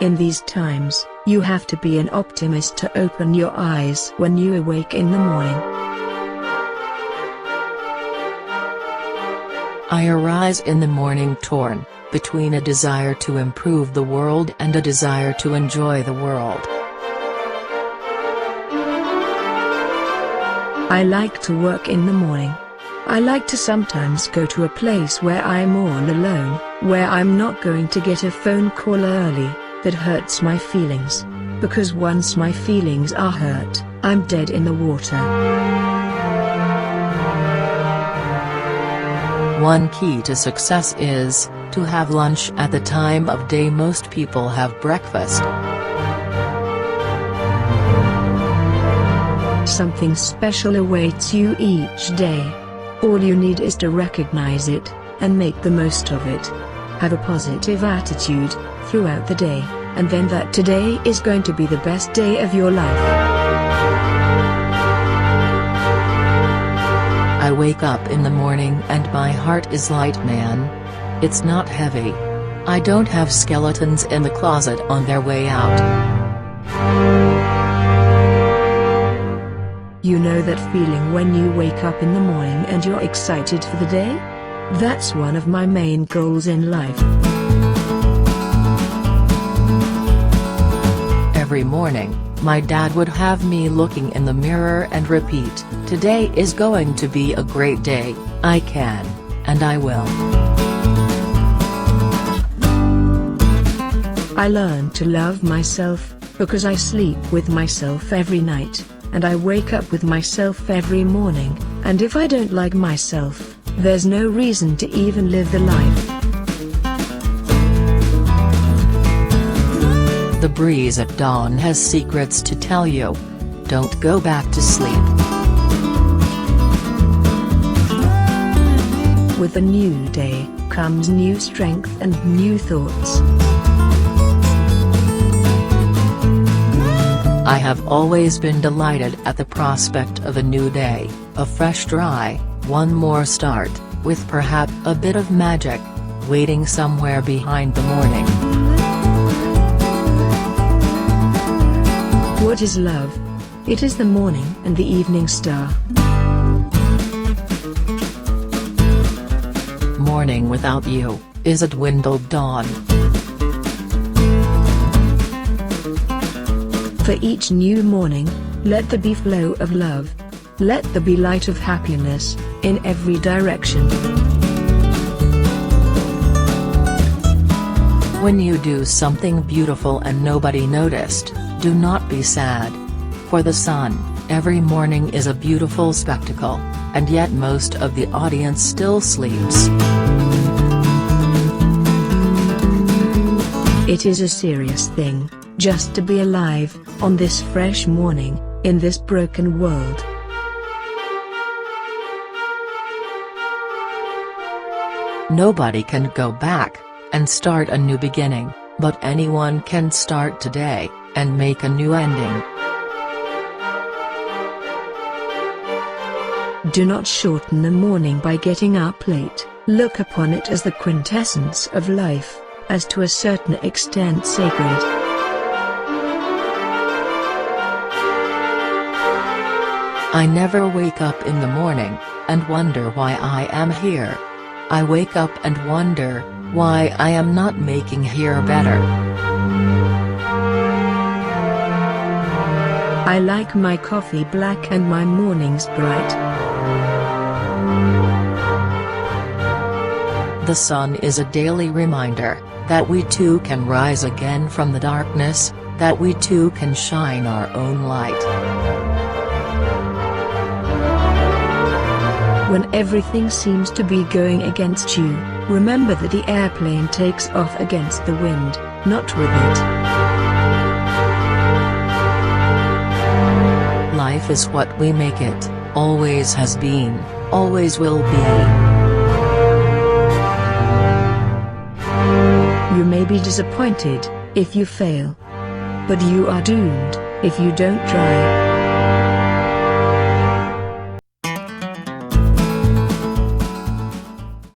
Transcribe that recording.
In these times, you have to be an optimist to open your eyes when you awake in the morning. I arise in the morning torn between a desire to improve the world and a desire to enjoy the world. I like to work in the morning. I like to sometimes go to a place where I'm all alone, where I'm not going to get a phone call early that hurts my feelings, because once my feelings are hurt, I'm dead in the water. One key to success is to have lunch at the time of day most people have breakfast. Something special awaits you each day. All you need is to recognize it, and make the most of it. Have a positive attitude throughout the day, and then that today is going to be the best day of your life. I wake up in the morning and my heart is light, man. It's not heavy. I don't have skeletons in the closet on their way out. You know that feeling when you wake up in the morning and you're excited for the day? That's one of my main goals in life. Every morning, my dad would have me looking in the mirror and repeat, "Today is going to be a great day, I can, and I will." I learned to love myself, because I sleep with myself every night, and I wake up with myself every morning, and if I don't like myself, there's no reason to even live the life. The breeze at dawn has secrets to tell you. Don't go back to sleep. With a new day, comes new strength and new thoughts. I have always been delighted at the prospect of a new day, a fresh try, one more start, with perhaps a bit of magic waiting somewhere behind the morning. What is love? It is the morning and the evening star. Morning without you is a dwindled dawn. For each new morning, let there be flow of love. Let there be light of happiness, in every direction. When you do something beautiful and nobody noticed, do not be sad. For the sun, every morning is a beautiful spectacle, and yet most of the audience still sleeps. It is a serious thing, just to be alive, on this fresh morning, in this broken world. Nobody can go back and start a new beginning, but anyone can start today and make a new ending. Do not shorten the morning by getting up late. Look upon it as the quintessence of life, as to a certain extent sacred. I never wake up in the morning and wonder why I am here. I wake up and wonder why I am not making here better. I like my coffee black and my mornings bright. The sun is a daily reminder that we too can rise again from the darkness, that we too can shine our own light. When everything seems to be going against you, remember that the airplane takes off against the wind, not with it. Life is what we make it, always has been, always will be. You may be disappointed if you fail, but you are doomed if you don't try.